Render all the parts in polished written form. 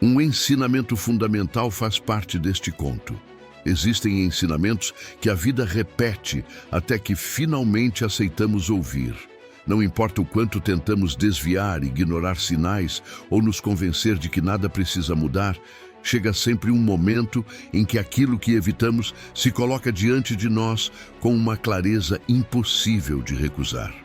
Um ensinamento fundamental faz parte deste conto. Existem ensinamentos que a vida repete até que finalmente aceitamos ouvir. Não importa o quanto tentamos desviar, ignorar sinais ou nos convencer de que nada precisa mudar, chega sempre um momento em que aquilo que evitamos se coloca diante de nós com uma clareza impossível de recusar.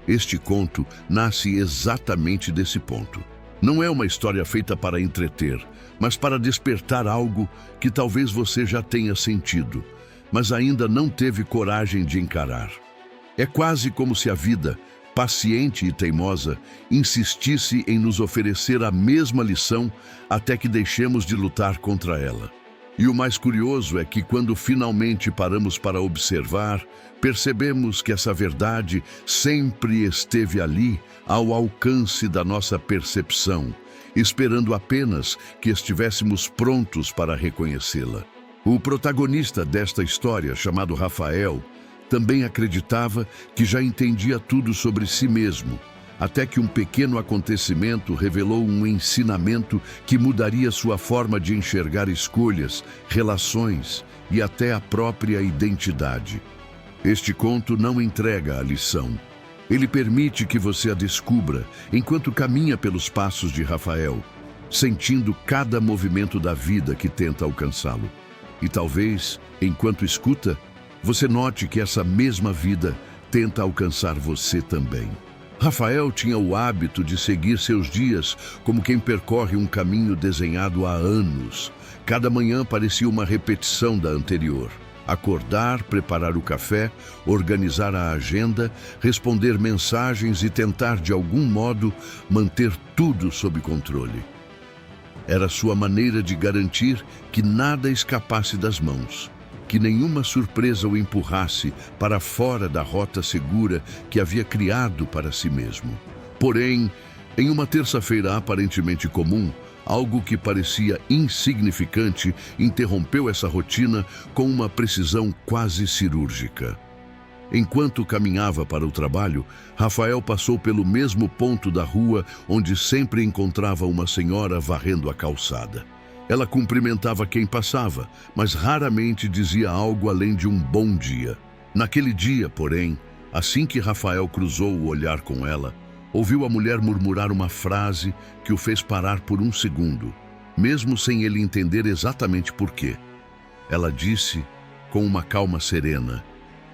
Este conto nasce exatamente desse ponto. Não é uma história feita para entreter, mas para despertar algo que talvez você já tenha sentido, mas ainda não teve coragem de encarar. É quase como se a vida, paciente e teimosa, insistisse em nos oferecer a mesma lição até que deixemos de lutar contra ela. E o mais curioso é que quando finalmente paramos para observar, percebemos que essa verdade sempre esteve ali, ao alcance da nossa percepção, esperando apenas que estivéssemos prontos para reconhecê-la. O protagonista desta história, chamado Rafael, também acreditava que já entendia tudo sobre si mesmo, até que um pequeno acontecimento revelou um ensinamento que mudaria sua forma de enxergar escolhas, relações e até a própria identidade. Este conto não entrega a lição. Ele permite que você a descubra enquanto caminha pelos passos de Rafael, sentindo cada movimento da vida que tenta alcançá-lo. E talvez, enquanto escuta, você note que essa mesma vida tenta alcançar você também. Rafael tinha o hábito de seguir seus dias como quem percorre um caminho desenhado há anos. Cada manhã parecia uma repetição da anterior. Acordar, preparar o café, organizar a agenda, responder mensagens e tentar, de algum modo, manter tudo sob controle. Era sua maneira de garantir que nada escapasse das mãos, que nenhuma surpresa o empurrasse para fora da rota segura que havia criado para si mesmo. Porém, em uma terça-feira aparentemente comum, algo que parecia insignificante interrompeu essa rotina com uma precisão quase cirúrgica. Enquanto caminhava para o trabalho, Rafael passou pelo mesmo ponto da rua onde sempre encontrava uma senhora varrendo a calçada. Ela cumprimentava quem passava, mas raramente dizia algo além de um bom dia. Naquele dia, porém, assim que Rafael cruzou o olhar com ela, ouviu a mulher murmurar uma frase que o fez parar por um segundo, mesmo sem ele entender exatamente por quê. Ela disse, com uma calma serena,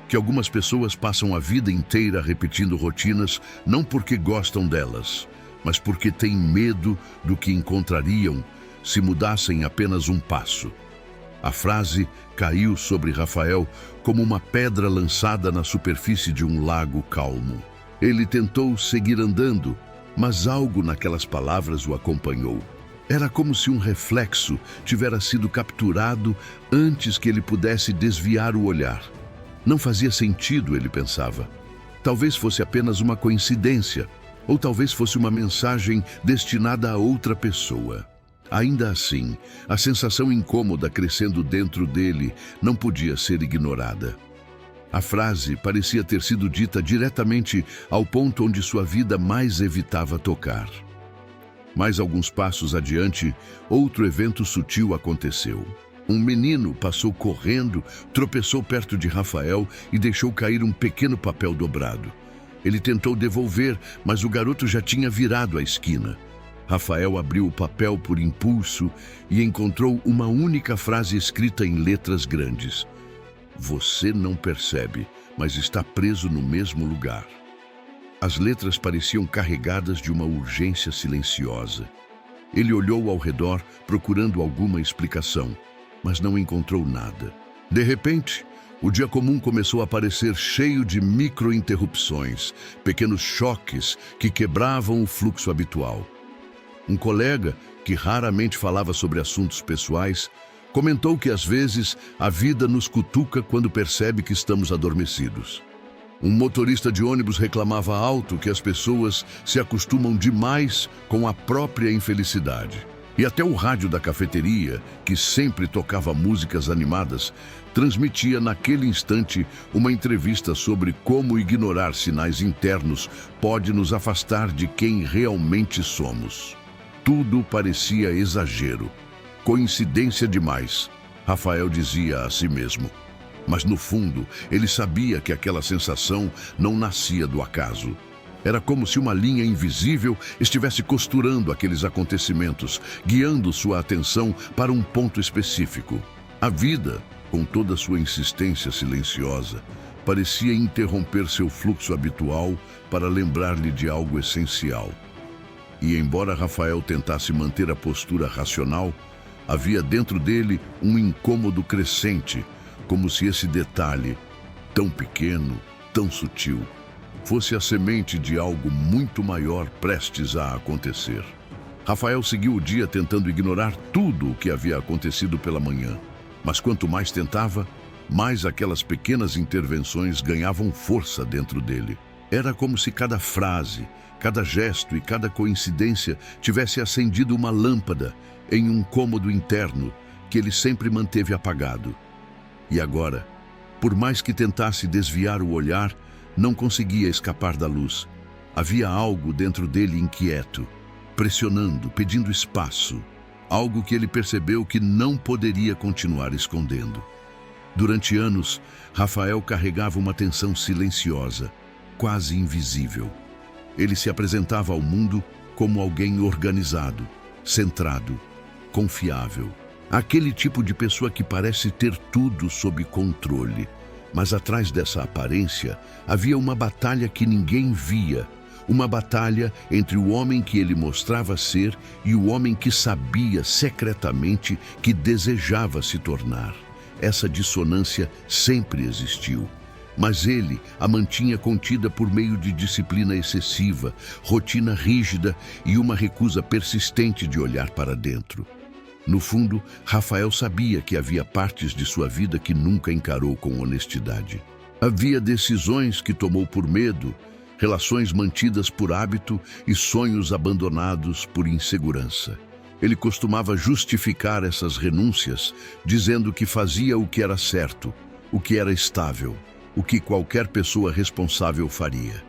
que algumas pessoas passam a vida inteira repetindo rotinas não porque gostam delas, mas porque têm medo do que encontrariam se mudassem apenas um passo. A frase caiu sobre Rafael como uma pedra lançada na superfície de um lago calmo. Ele tentou seguir andando, mas algo naquelas palavras o acompanhou. Era como se um reflexo tivera sido capturado antes que ele pudesse desviar o olhar. Não fazia sentido, ele pensava. Talvez fosse apenas uma coincidência, ou talvez fosse uma mensagem destinada a outra pessoa. Ainda assim, a sensação incômoda crescendo dentro dele não podia ser ignorada. A frase parecia ter sido dita diretamente ao ponto onde sua vida mais evitava tocar. Mais alguns passos adiante, outro evento sutil aconteceu. Um menino passou correndo, tropeçou perto de Rafael e deixou cair um pequeno papel dobrado. Ele tentou devolver, mas o garoto já tinha virado a esquina. Rafael abriu o papel por impulso e encontrou uma única frase escrita em letras grandes. Você não percebe, mas está preso no mesmo lugar. As letras pareciam carregadas de uma urgência silenciosa. Ele olhou ao redor, procurando alguma explicação, mas não encontrou nada. De repente, o dia comum começou a parecer cheio de micro-interrupções, pequenos choques que quebravam o fluxo habitual. Um colega, que raramente falava sobre assuntos pessoais, comentou que às vezes a vida nos cutuca quando percebe que estamos adormecidos. Um motorista de ônibus reclamava alto que as pessoas se acostumam demais com a própria infelicidade. E até o rádio da cafeteria, que sempre tocava músicas animadas, transmitia naquele instante uma entrevista sobre como ignorar sinais internos pode nos afastar de quem realmente somos. Tudo parecia exagero, coincidência demais, Rafael dizia a si mesmo. Mas no fundo, ele sabia que aquela sensação não nascia do acaso. Era como se uma linha invisível estivesse costurando aqueles acontecimentos, guiando sua atenção para um ponto específico. A vida, com toda sua insistência silenciosa, parecia interromper seu fluxo habitual para lembrar-lhe de algo essencial. E embora Rafael tentasse manter a postura racional, havia dentro dele um incômodo crescente, como se esse detalhe, tão pequeno, tão sutil, fosse a semente de algo muito maior prestes a acontecer. Rafael seguiu o dia tentando ignorar tudo o que havia acontecido pela manhã. Mas quanto mais tentava, mais aquelas pequenas intervenções ganhavam força dentro dele. Era como se cada frase, cada gesto e cada coincidência tivesse acendido uma lâmpada em um cômodo interno que ele sempre manteve apagado. E agora, por mais que tentasse desviar o olhar, não conseguia escapar da luz. Havia algo dentro dele inquieto, pressionando, pedindo espaço. Algo que ele percebeu que não poderia continuar escondendo. Durante anos, Rafael carregava uma tensão silenciosa, quase invisível. Ele se apresentava ao mundo como alguém organizado, centrado, confiável. Aquele tipo de pessoa que parece ter tudo sob controle. Mas atrás dessa aparência havia uma batalha que ninguém via. Uma batalha entre o homem que ele mostrava ser e o homem que sabia secretamente que desejava se tornar. Essa dissonância sempre existiu, mas ele a mantinha contida por meio de disciplina excessiva, rotina rígida e uma recusa persistente de olhar para dentro. No fundo, Rafael sabia que havia partes de sua vida que nunca encarou com honestidade. Havia decisões que tomou por medo, relações mantidas por hábito e sonhos abandonados por insegurança. Ele costumava justificar essas renúncias, dizendo que fazia o que era certo, o que era estável, o que qualquer pessoa responsável faria.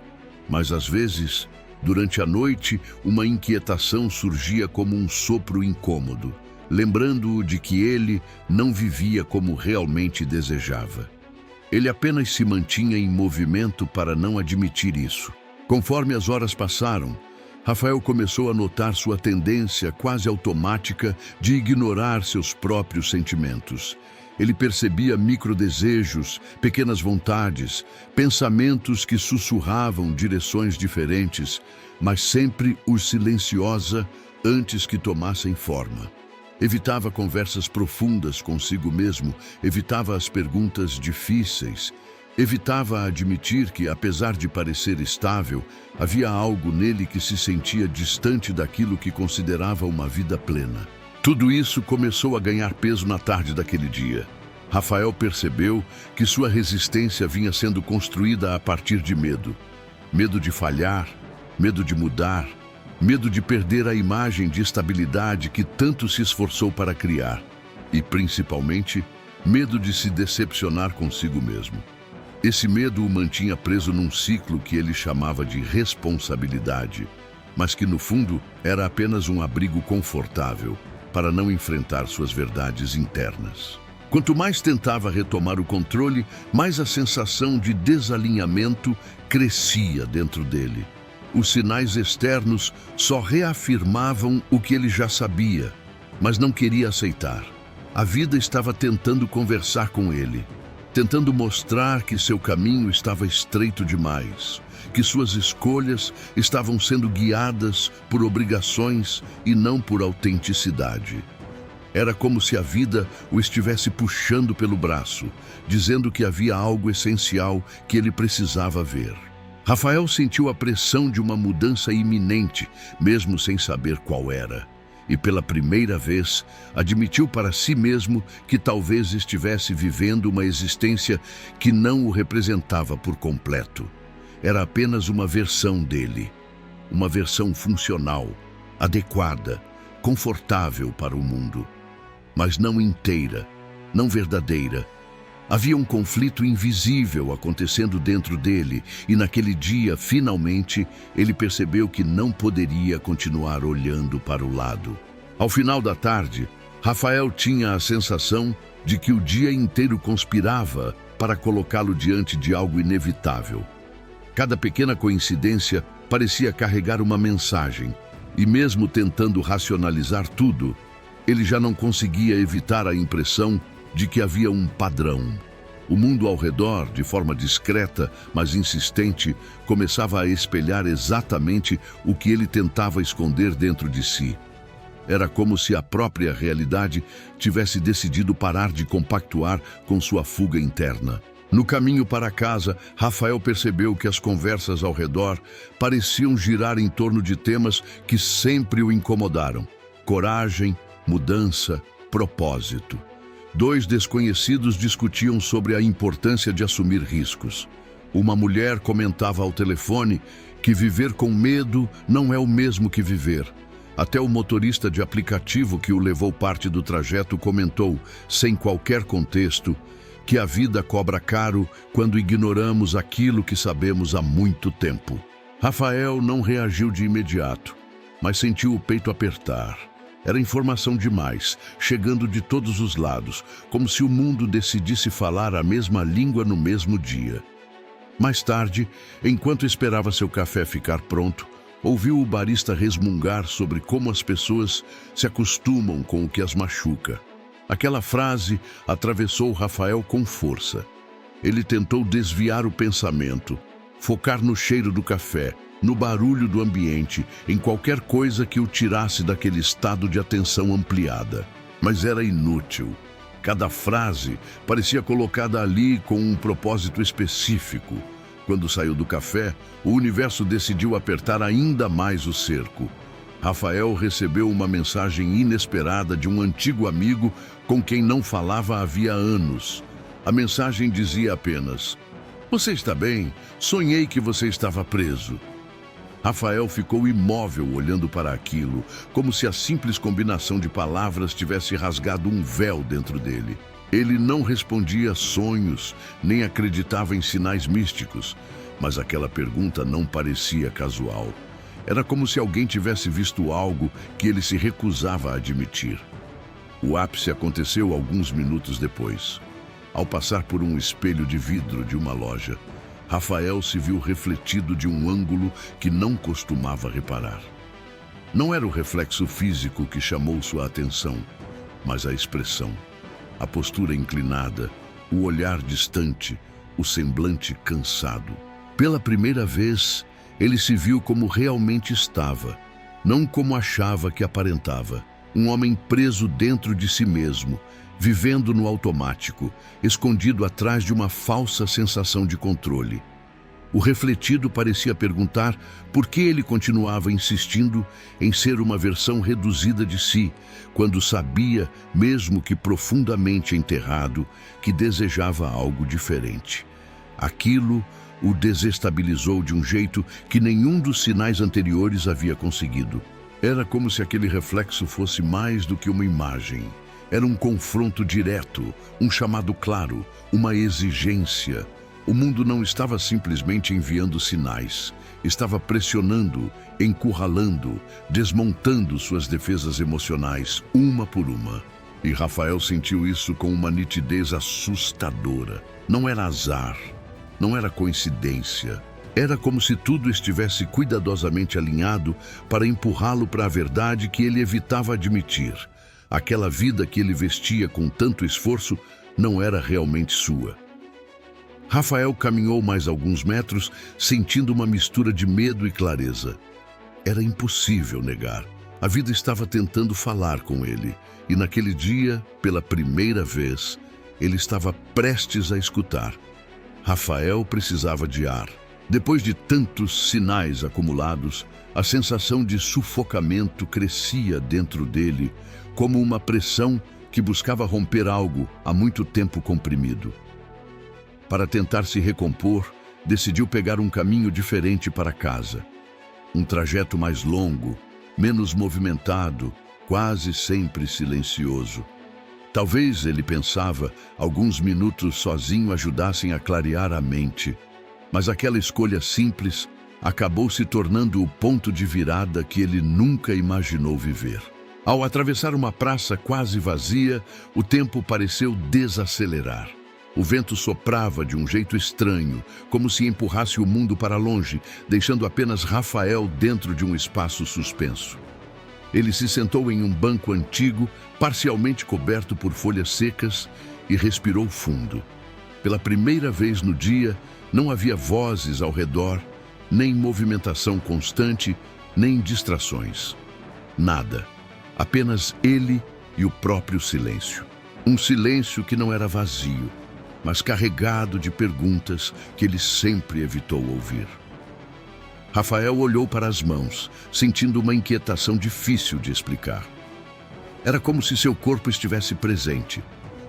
Mas às vezes, durante a noite, uma inquietação surgia como um sopro incômodo, lembrando-o de que ele não vivia como realmente desejava. Ele apenas se mantinha em movimento para não admitir isso. Conforme as horas passaram, Rafael começou a notar sua tendência quase automática de ignorar seus próprios sentimentos. Ele percebia microdesejos, pequenas vontades, pensamentos que sussurravam direções diferentes, mas sempre os silenciosa antes que tomassem forma. Evitava conversas profundas consigo mesmo, evitava as perguntas difíceis, evitava admitir que, apesar de parecer estável, havia algo nele que se sentia distante daquilo que considerava uma vida plena. Tudo isso começou a ganhar peso na tarde daquele dia. Rafael percebeu que sua resistência vinha sendo construída a partir de medo. Medo de falhar, medo de mudar, medo de perder a imagem de estabilidade que tanto se esforçou para criar. E, principalmente, medo de se decepcionar consigo mesmo. Esse medo o mantinha preso num ciclo que ele chamava de responsabilidade, mas que, no fundo, era apenas um abrigo confortável para não enfrentar suas verdades internas. Quanto mais tentava retomar o controle, mais a sensação de desalinhamento crescia dentro dele. Os sinais externos só reafirmavam o que ele já sabia, mas não queria aceitar. A vida estava tentando conversar com ele, tentando mostrar que seu caminho estava estreito demais, que suas escolhas estavam sendo guiadas por obrigações e não por autenticidade. Era como se a vida o estivesse puxando pelo braço, dizendo que havia algo essencial que ele precisava ver. Rafael sentiu a pressão de uma mudança iminente, mesmo sem saber qual era. E pela primeira vez, admitiu para si mesmo que talvez estivesse vivendo uma existência que não o representava por completo. Era apenas uma versão dele, uma versão funcional, adequada, confortável para o mundo, mas não inteira, não verdadeira. Havia um conflito invisível acontecendo dentro dele, e naquele dia, finalmente, ele percebeu que não poderia continuar olhando para o lado. Ao final da tarde, Rafael tinha a sensação de que o dia inteiro conspirava para colocá-lo diante de algo inevitável. Cada pequena coincidência parecia carregar uma mensagem, e mesmo tentando racionalizar tudo, ele já não conseguia evitar a impressão de que havia um padrão. O mundo ao redor, de forma discreta, mas insistente, começava a espelhar exatamente o que ele tentava esconder dentro de si. Era como se a própria realidade tivesse decidido parar de compactuar com sua fuga interna. No caminho para casa, Rafael percebeu que as conversas ao redor pareciam girar em torno de temas que sempre o incomodaram: coragem, mudança, propósito. Dois desconhecidos discutiam sobre a importância de assumir riscos. Uma mulher comentava ao telefone que viver com medo não é o mesmo que viver. Até o motorista de aplicativo que o levou parte do trajeto comentou, sem qualquer contexto, que a vida cobra caro quando ignoramos aquilo que sabemos há muito tempo. Rafael não reagiu de imediato, mas sentiu o peito apertar. Era informação demais, chegando de todos os lados, como se o mundo decidisse falar a mesma língua no mesmo dia. Mais tarde, enquanto esperava seu café ficar pronto, ouviu o barista resmungar sobre como as pessoas se acostumam com o que as machuca. Aquela frase atravessou Rafael com força. Ele tentou desviar o pensamento, focar no cheiro do café, no barulho do ambiente, em qualquer coisa que o tirasse daquele estado de atenção ampliada. Mas era inútil. Cada frase parecia colocada ali com um propósito específico. Quando saiu do café, o universo decidiu apertar ainda mais o cerco. Rafael recebeu uma mensagem inesperada de um antigo amigo com quem não falava havia anos. A mensagem dizia apenas: "Você está bem? Sonhei que você estava preso." Rafael ficou imóvel olhando para aquilo, como se a simples combinação de palavras tivesse rasgado um véu dentro dele. Ele não respondia a sonhos, nem acreditava em sinais místicos, mas aquela pergunta não parecia casual. Era como se alguém tivesse visto algo que ele se recusava a admitir. O ápice aconteceu alguns minutos depois. Ao passar por um espelho de vidro de uma loja, Rafael se viu refletido de um ângulo que não costumava reparar. Não era o reflexo físico que chamou sua atenção, mas a expressão. A postura inclinada, o olhar distante, o semblante cansado. Pela primeira vez, ele se viu como realmente estava, não como achava que aparentava. Um homem preso dentro de si mesmo, vivendo no automático, escondido atrás de uma falsa sensação de controle. O refletido parecia perguntar por que ele continuava insistindo em ser uma versão reduzida de si, quando sabia, mesmo que profundamente enterrado, que desejava algo diferente. Aquilo o desestabilizou de um jeito que nenhum dos sinais anteriores havia conseguido. Era como se aquele reflexo fosse mais do que uma imagem. Era um confronto direto, um chamado claro, uma exigência. O mundo não estava simplesmente enviando sinais. Estava pressionando, encurralando, desmontando suas defesas emocionais, uma por uma. E Rafael sentiu isso com uma nitidez assustadora. Não era azar, não era coincidência. Era como se tudo estivesse cuidadosamente alinhado para empurrá-lo para a verdade que ele evitava admitir. Aquela vida que ele vestia com tanto esforço não era realmente sua. Rafael caminhou mais alguns metros, sentindo uma mistura de medo e clareza. Era impossível negar. A vida estava tentando falar com ele, e naquele dia, pela primeira vez, ele estava prestes a escutar. Rafael precisava de ar. Depois de tantos sinais acumulados, a sensação de sufocamento crescia dentro dele, como uma pressão que buscava romper algo há muito tempo comprimido. Para tentar se recompor, decidiu pegar um caminho diferente para casa. Um trajeto mais longo, menos movimentado, quase sempre silencioso. Talvez, ele pensava, alguns minutos sozinho ajudassem a clarear a mente. Mas aquela escolha simples acabou se tornando o ponto de virada que ele nunca imaginou viver. Ao atravessar uma praça quase vazia, o tempo pareceu desacelerar. O vento soprava de um jeito estranho, como se empurrasse o mundo para longe, deixando apenas Rafael dentro de um espaço suspenso. Ele se sentou em um banco antigo, parcialmente coberto por folhas secas, e respirou fundo. Pela primeira vez no dia, não havia vozes ao redor, nem movimentação constante, nem distrações. Nada. Apenas ele e o próprio silêncio. Um silêncio que não era vazio, mas carregado de perguntas que ele sempre evitou ouvir. Rafael olhou para as mãos, sentindo uma inquietação difícil de explicar. Era como se seu corpo estivesse presente,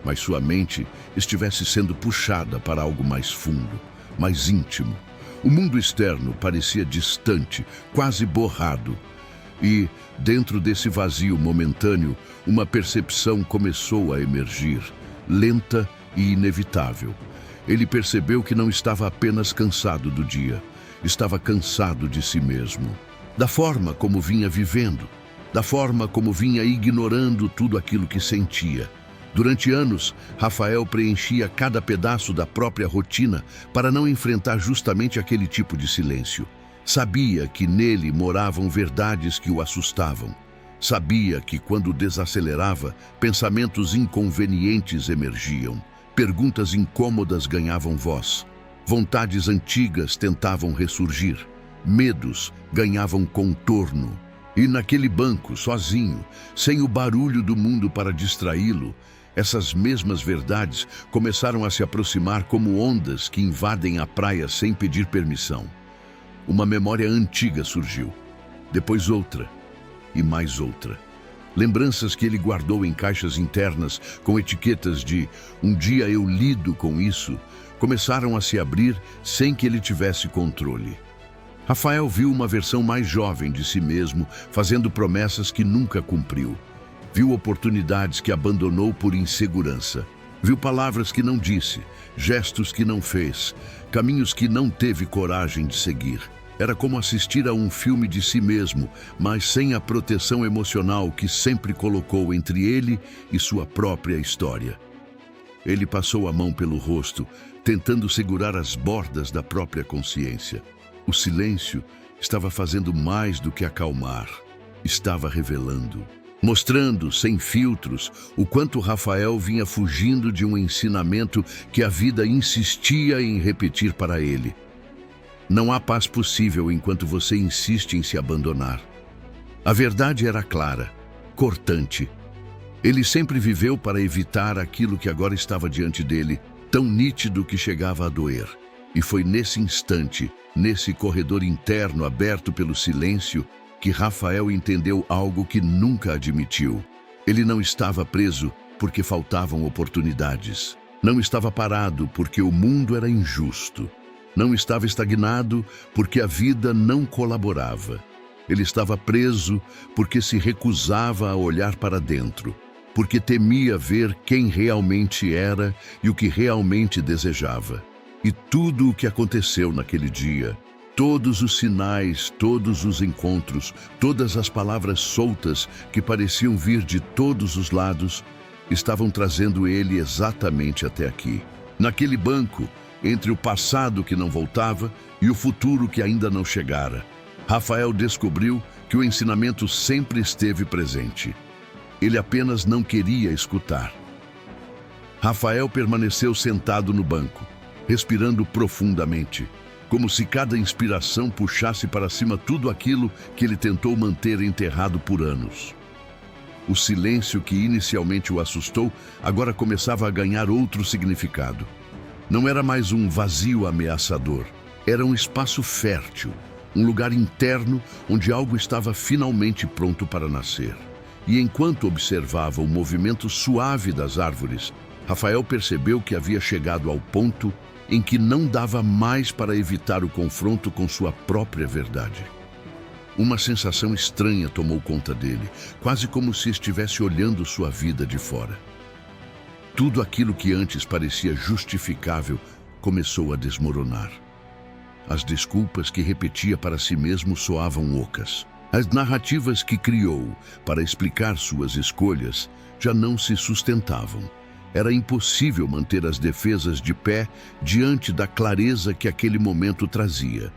mas sua mente estivesse sendo puxada para algo mais fundo, mais íntimo. O mundo externo parecia distante, quase borrado. E, dentro desse vazio momentâneo, uma percepção começou a emergir, lenta e inevitável. Ele percebeu que não estava apenas cansado do dia, estava cansado de si mesmo, da forma como vinha vivendo, da forma como vinha ignorando tudo aquilo que sentia. Durante anos, Rafael preenchia cada pedaço da própria rotina para não enfrentar justamente aquele tipo de silêncio. Sabia que nele moravam verdades que o assustavam. Sabia que, quando desacelerava, pensamentos inconvenientes emergiam, perguntas incômodas ganhavam voz. Vontades antigas tentavam ressurgir, medos ganhavam contorno. E naquele banco, sozinho, sem o barulho do mundo para distraí-lo, essas mesmas verdades começaram a se aproximar como ondas que invadem a praia sem pedir permissão. Uma memória antiga surgiu, depois outra e mais outra. Lembranças que ele guardou em caixas internas com etiquetas de "um dia eu lido com isso", começaram a se abrir sem que ele tivesse controle. Rafael viu uma versão mais jovem de si mesmo, fazendo promessas que nunca cumpriu. Viu oportunidades que abandonou por insegurança. Viu palavras que não disse, gestos que não fez, caminhos que não teve coragem de seguir. Era como assistir a um filme de si mesmo, mas sem a proteção emocional que sempre colocou entre ele e sua própria história. Ele passou a mão pelo rosto, tentando segurar as bordas da própria consciência. O silêncio estava fazendo mais do que acalmar. Estava revelando, mostrando, sem filtros, o quanto Rafael vinha fugindo de um ensinamento que a vida insistia em repetir para ele. Não há paz possível enquanto você insiste em se abandonar. A verdade era clara, cortante. Ele sempre viveu para evitar aquilo que agora estava diante dele, tão nítido que chegava a doer. E foi nesse instante, nesse corredor interno aberto pelo silêncio, que Rafael entendeu algo que nunca admitiu. Ele não estava preso porque faltavam oportunidades. Não estava parado porque o mundo era injusto. Não estava estagnado porque a vida não colaborava. Ele estava preso porque se recusava a olhar para dentro, porque temia ver quem realmente era e o que realmente desejava. E tudo o que aconteceu naquele dia, todos os sinais, todos os encontros, todas as palavras soltas que pareciam vir de todos os lados, estavam trazendo ele exatamente até aqui. Naquele banco, entre o passado que não voltava e o futuro que ainda não chegara, Rafael descobriu que o ensinamento sempre esteve presente. Ele apenas não queria escutar. Rafael permaneceu sentado no banco, respirando profundamente, como se cada inspiração puxasse para cima tudo aquilo que ele tentou manter enterrado por anos. O silêncio que inicialmente o assustou agora começava a ganhar outro significado. Não era mais um vazio ameaçador, era um espaço fértil, um lugar interno onde algo estava finalmente pronto para nascer. E enquanto observava o movimento suave das árvores, Rafael percebeu que havia chegado ao ponto em que não dava mais para evitar o confronto com sua própria verdade. Uma sensação estranha tomou conta dele, quase como se estivesse olhando sua vida de fora. Tudo aquilo que antes parecia justificável começou a desmoronar. As desculpas que repetia para si mesmo soavam ocas. As narrativas que criou para explicar suas escolhas já não se sustentavam. Era impossível manter as defesas de pé diante da clareza que aquele momento trazia.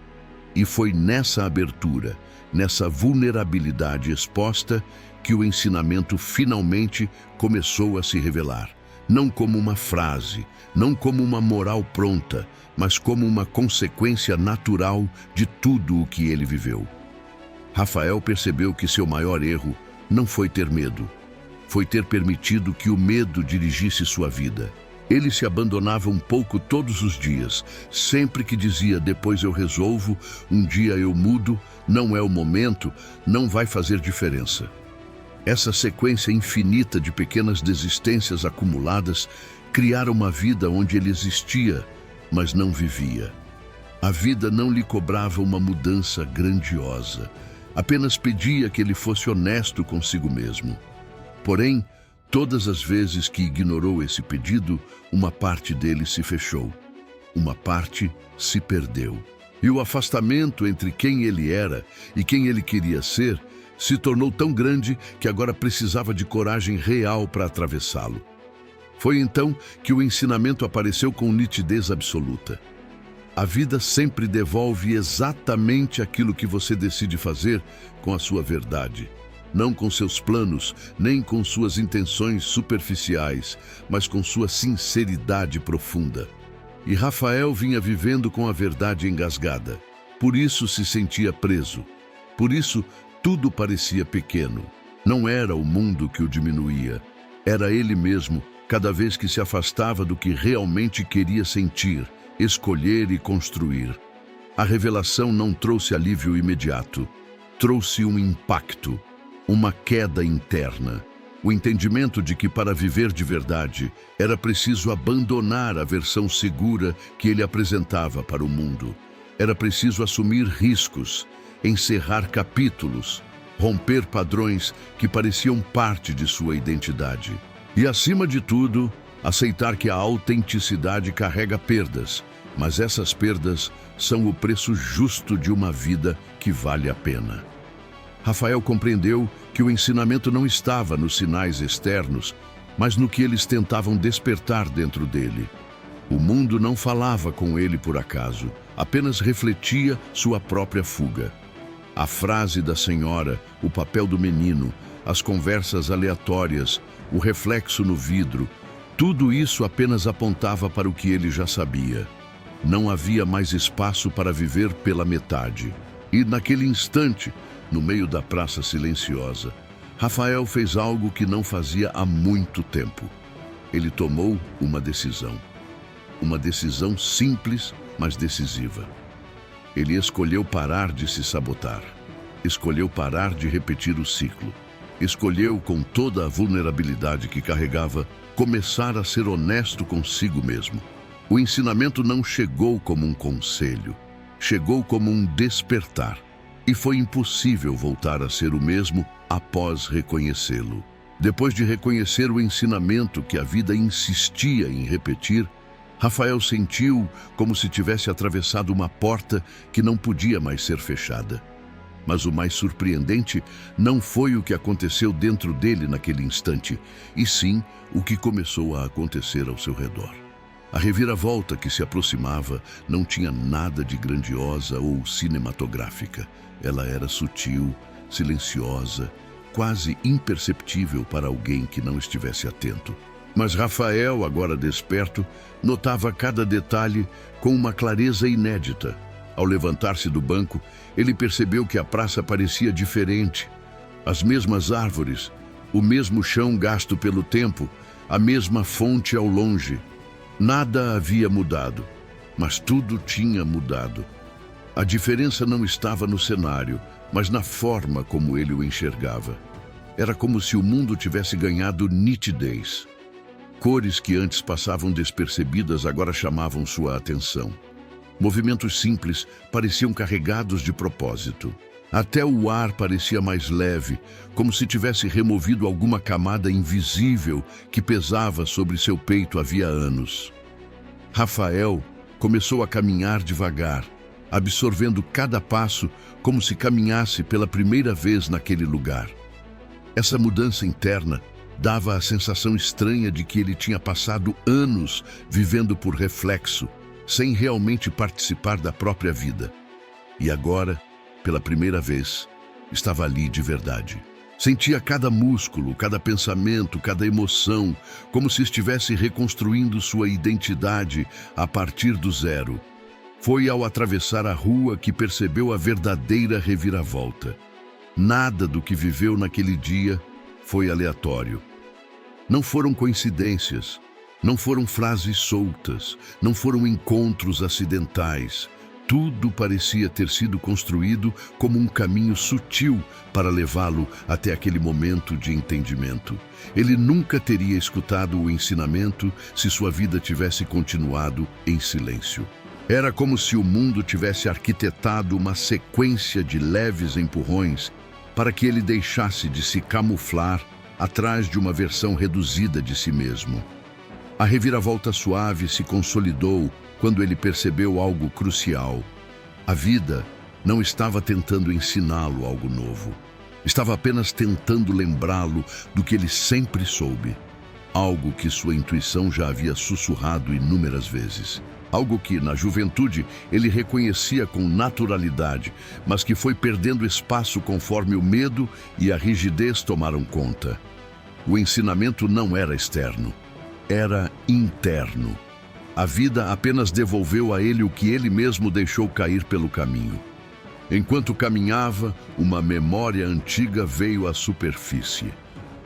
E foi nessa abertura, nessa vulnerabilidade exposta, que o ensinamento finalmente começou a se revelar. Não como uma frase, não como uma moral pronta, mas como uma consequência natural de tudo o que ele viveu. Rafael percebeu que seu maior erro não foi ter medo, foi ter permitido que o medo dirigisse sua vida. Ele se abandonava um pouco todos os dias, sempre que dizia: depois eu resolvo, um dia eu mudo, não é o momento, não vai fazer diferença. Essa sequência infinita de pequenas desistências acumuladas criaram uma vida onde ele existia, mas não vivia. A vida não lhe cobrava uma mudança grandiosa, apenas pedia que ele fosse honesto consigo mesmo. Porém, todas as vezes que ignorou esse pedido, uma parte dele se fechou, uma parte se perdeu. E o afastamento entre quem ele era e quem ele queria ser se tornou tão grande que agora precisava de coragem real para atravessá-lo. Foi então que o ensinamento apareceu com nitidez absoluta. A vida sempre devolve exatamente aquilo que você decide fazer com a sua verdade. Não com seus planos, nem com suas intenções superficiais, mas com sua sinceridade profunda. E Rafael vinha vivendo com a verdade engasgada. Por isso se sentia preso. Por isso tudo parecia pequeno. Não era o mundo que o diminuía. Era ele mesmo, cada vez que se afastava do que realmente queria sentir, escolher e construir. A revelação não trouxe alívio imediato. Trouxe um impacto. Uma queda interna, o entendimento de que para viver de verdade era preciso abandonar a versão segura que ele apresentava para o mundo. Era preciso assumir riscos, encerrar capítulos, romper padrões que pareciam parte de sua identidade. E, acima de tudo, aceitar que a autenticidade carrega perdas, mas essas perdas são o preço justo de uma vida que vale a pena. Rafael compreendeu que o ensinamento não estava nos sinais externos, mas no que eles tentavam despertar dentro dele. O mundo não falava com ele por acaso, apenas refletia sua própria fuga. A frase da senhora, o papel do menino, as conversas aleatórias, o reflexo no vidro, tudo isso apenas apontava para o que ele já sabia. Não havia mais espaço para viver pela metade. E naquele instante, no meio da praça silenciosa, Rafael fez algo que não fazia há muito tempo. Ele tomou uma decisão. Uma decisão simples, mas decisiva. Ele escolheu parar de se sabotar. Escolheu parar de repetir o ciclo. Escolheu, com toda a vulnerabilidade que carregava, começar a ser honesto consigo mesmo. O ensinamento não chegou como um conselho. Chegou como um despertar. E foi impossível voltar a ser o mesmo após reconhecê-lo. Depois de reconhecer o ensinamento que a vida insistia em repetir, Rafael sentiu como se tivesse atravessado uma porta que não podia mais ser fechada. Mas o mais surpreendente não foi o que aconteceu dentro dele naquele instante, e sim o que começou a acontecer ao seu redor. A reviravolta que se aproximava não tinha nada de grandiosa ou cinematográfica. Ela era sutil, silenciosa, quase imperceptível para alguém que não estivesse atento. Mas Rafael, agora desperto, notava cada detalhe com uma clareza inédita. Ao levantar-se do banco, ele percebeu que a praça parecia diferente. As mesmas árvores, o mesmo chão gasto pelo tempo, a mesma fonte ao longe. Nada havia mudado, mas tudo tinha mudado. A diferença não estava no cenário, mas na forma como ele o enxergava. Era como se o mundo tivesse ganhado nitidez. Cores que antes passavam despercebidas agora chamavam sua atenção. Movimentos simples pareciam carregados de propósito. Até o ar parecia mais leve, como se tivesse removido alguma camada invisível que pesava sobre seu peito havia anos. Rafael começou a caminhar devagar, absorvendo cada passo como se caminhasse pela primeira vez naquele lugar. Essa mudança interna dava a sensação estranha de que ele tinha passado anos vivendo por reflexo, sem realmente participar da própria vida. E agora, pela primeira vez, estava ali de verdade. Sentia cada músculo, cada pensamento, cada emoção, como se estivesse reconstruindo sua identidade a partir do zero. Foi ao atravessar a rua que percebeu a verdadeira reviravolta. Nada do que viveu naquele dia foi aleatório. Não foram coincidências, não foram frases soltas, não foram encontros acidentais. Tudo parecia ter sido construído como um caminho sutil para levá-lo até aquele momento de entendimento. Ele nunca teria escutado o ensinamento se sua vida tivesse continuado em silêncio. Era como se o mundo tivesse arquitetado uma sequência de leves empurrões para que ele deixasse de se camuflar atrás de uma versão reduzida de si mesmo. A reviravolta suave se consolidou quando ele percebeu algo crucial. A vida não estava tentando ensiná-lo algo novo. Estava apenas tentando lembrá-lo do que ele sempre soube. Algo que sua intuição já havia sussurrado inúmeras vezes. Algo que, na juventude, ele reconhecia com naturalidade, mas que foi perdendo espaço conforme o medo e a rigidez tomaram conta. O ensinamento não era externo, era interno. A vida apenas devolveu a ele o que ele mesmo deixou cair pelo caminho. Enquanto caminhava, uma memória antiga veio à superfície.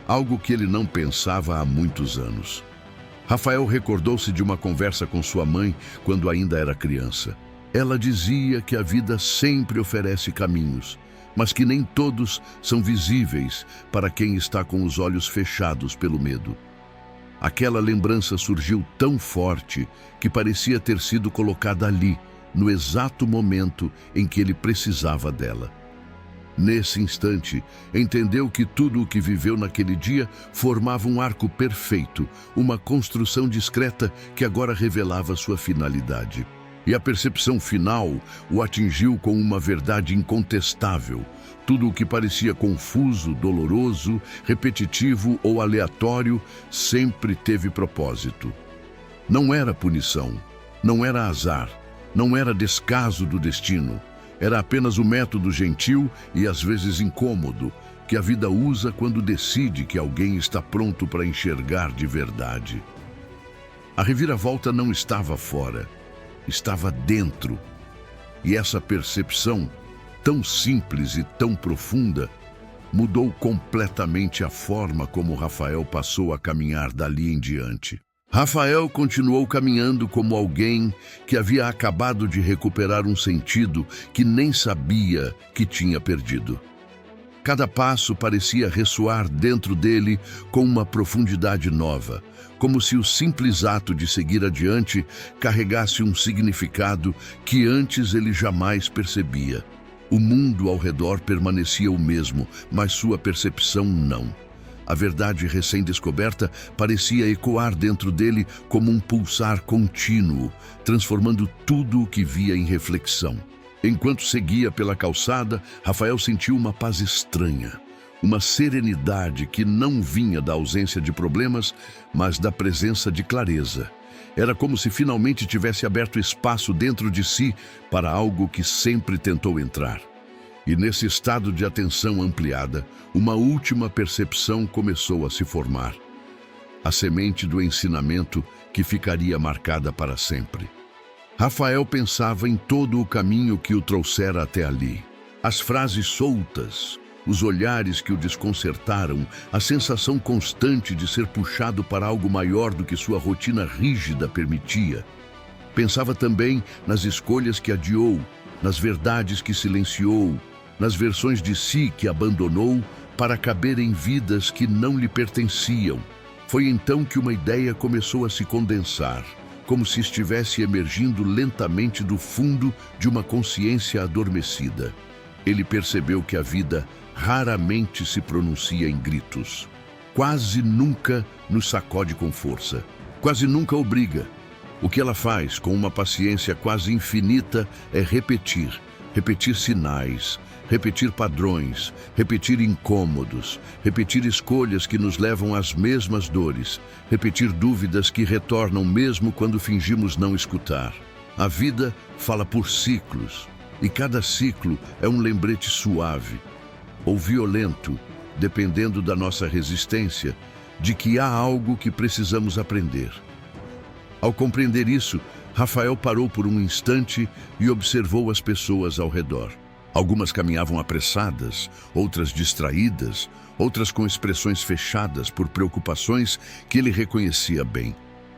Algo que ele não pensava há muitos anos. Rafael recordou-se de uma conversa com sua mãe quando ainda era criança. Ela dizia que a vida sempre oferece caminhos, mas que nem todos são visíveis para quem está com os olhos fechados pelo medo. Aquela lembrança surgiu tão forte que parecia ter sido colocada ali, no exato momento em que ele precisava dela. Nesse instante, entendeu que tudo o que viveu naquele dia formava um arco perfeito, uma construção discreta que agora revelava sua finalidade. E a percepção final o atingiu com uma verdade incontestável. Tudo o que parecia confuso, doloroso, repetitivo ou aleatório sempre teve propósito. Não era punição, não era azar, não era descaso do destino. Era apenas o método gentil e às vezes incômodo que a vida usa quando decide que alguém está pronto para enxergar de verdade. A reviravolta não estava fora, estava dentro. E essa percepção, tão simples e tão profunda, mudou completamente a forma como Rafael passou a caminhar dali em diante. Rafael continuou caminhando como alguém que havia acabado de recuperar um sentido que nem sabia que tinha perdido. Cada passo parecia ressoar dentro dele com uma profundidade nova, como se o simples ato de seguir adiante carregasse um significado que antes ele jamais percebia. O mundo ao redor permanecia o mesmo, mas sua percepção não. A verdade recém-descoberta parecia ecoar dentro dele como um pulsar contínuo, transformando tudo o que via em reflexão. Enquanto seguia pela calçada, Rafael sentiu uma paz estranha, uma serenidade que não vinha da ausência de problemas, mas da presença de clareza. Era como se finalmente tivesse aberto espaço dentro de si para algo que sempre tentou entrar. E nesse estado de atenção ampliada, uma última percepção começou a se formar. A semente do ensinamento que ficaria marcada para sempre. Rafael pensava em todo o caminho que o trouxera até ali. As frases soltas, os olhares que o desconcertaram, a sensação constante de ser puxado para algo maior do que sua rotina rígida permitia. Pensava também nas escolhas que adiou, nas verdades que silenciou, nas versões de si que abandonou para caber em vidas que não lhe pertenciam. Foi então que uma ideia começou a se condensar, como se estivesse emergindo lentamente do fundo de uma consciência adormecida. ele percebeu que a vida raramente se pronuncia em gritos. Quase nunca nos sacode com força. Quase nunca obriga. O que ela faz com uma paciência quase infinita é repetir sinais, repetir padrões, repetir incômodos, repetir escolhas que nos levam às mesmas dores, repetir dúvidas que retornam mesmo quando fingimos não escutar. A vida fala por ciclos, e cada ciclo é um lembrete suave ou violento, dependendo da nossa resistência, de que há algo que precisamos aprender. Ao compreender isso, Rafael parou por um instante e observou as pessoas ao redor. Algumas caminhavam apressadas, outras distraídas, outras com expressões fechadas por preocupações que ele reconhecia bem.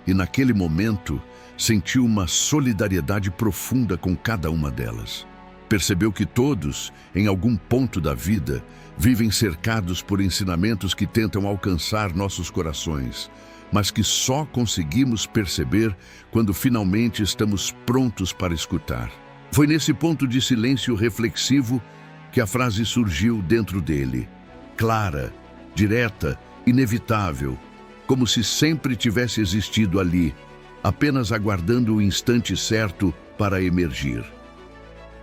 E naquele momento, sentiu uma solidariedade profunda com cada uma delas. Percebeu que todos, em algum ponto da vida, vivem cercados por ensinamentos que tentam alcançar nossos corações, mas que só conseguimos perceber quando finalmente estamos prontos para escutar. Foi nesse ponto de silêncio reflexivo que a frase surgiu dentro dele, clara, direta, inevitável, como se sempre tivesse existido ali, apenas aguardando o instante certo para emergir.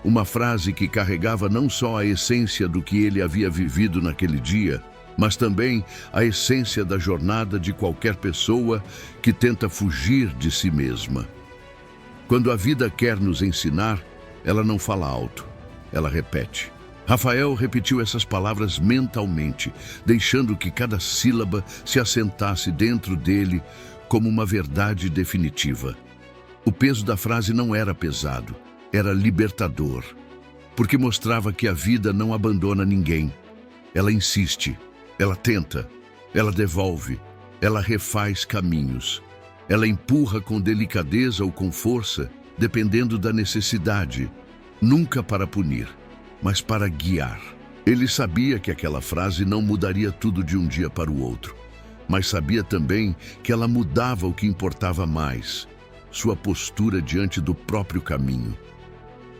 Uma frase que carregava não só a essência do que ele havia vivido naquele dia, mas também a essência da jornada de qualquer pessoa que tenta fugir de si mesma. Quando a vida quer nos ensinar, ela não fala alto, ela repete. Rafael repetiu essas palavras mentalmente, deixando que cada sílaba se assentasse dentro dele como uma verdade definitiva. O peso da frase não era pesado, era libertador, porque mostrava que a vida não abandona ninguém. Ela insiste, ela tenta, ela devolve, ela refaz caminhos. Ela empurra com delicadeza ou com força, dependendo da necessidade, nunca para punir, mas para guiar. Ele sabia que aquela frase não mudaria tudo de um dia para o outro, mas sabia também que ela mudava o que importava mais, sua postura diante do próprio caminho.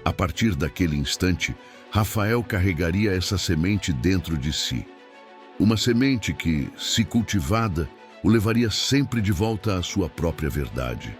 A partir daquele instante, Rafael carregaria essa semente dentro de si. Uma semente que, se cultivada, o levaria sempre de volta à sua própria verdade.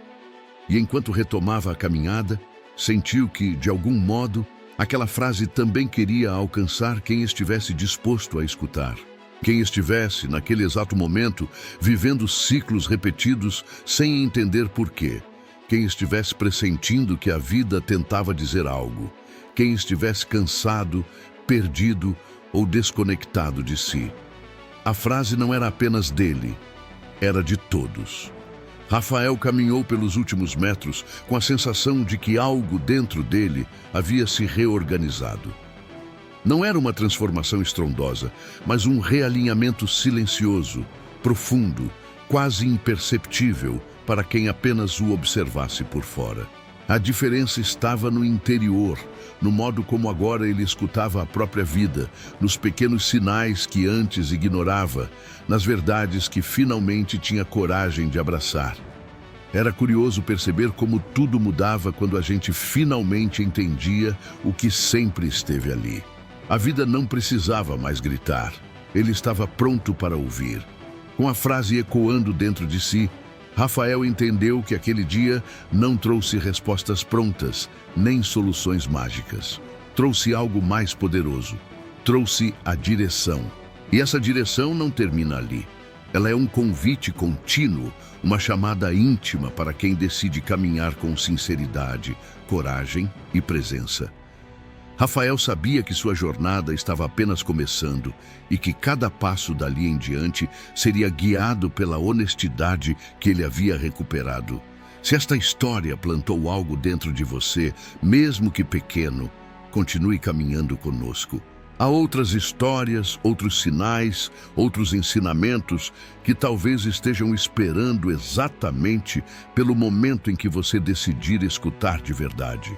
E enquanto retomava a caminhada, sentiu que, de algum modo, aquela frase também queria alcançar quem estivesse disposto a escutar. Quem estivesse, naquele exato momento, vivendo ciclos repetidos sem entender porquê. Quem estivesse pressentindo que a vida tentava dizer algo. Quem estivesse cansado, perdido ou desconectado de si. A frase não era apenas dele, era de todos. Rafael caminhou pelos últimos metros com a sensação de que algo dentro dele havia se reorganizado. Não era uma transformação estrondosa, mas um realinhamento silencioso, profundo, quase imperceptível para quem apenas o observasse por fora. A diferença estava no interior, no modo como agora ele escutava a própria vida, nos pequenos sinais que antes ignorava, nas verdades que finalmente tinha coragem de abraçar. Era curioso perceber como tudo mudava quando a gente finalmente entendia o que sempre esteve ali. A vida não precisava mais gritar, ele estava pronto para ouvir. Com a frase ecoando dentro de si, Rafael entendeu que aquele dia não trouxe respostas prontas, nem soluções mágicas. Trouxe algo mais poderoso. Trouxe a direção. E essa direção não termina ali. Ela é um convite contínuo, uma chamada íntima para quem decide caminhar com sinceridade, coragem e presença. Rafael sabia que sua jornada estava apenas começando e que cada passo dali em diante seria guiado pela honestidade que ele havia recuperado. Se esta história plantou algo dentro de você, mesmo que pequeno, continue caminhando conosco. Há outras histórias, outros sinais, outros ensinamentos que talvez estejam esperando exatamente pelo momento em que você decidir escutar de verdade.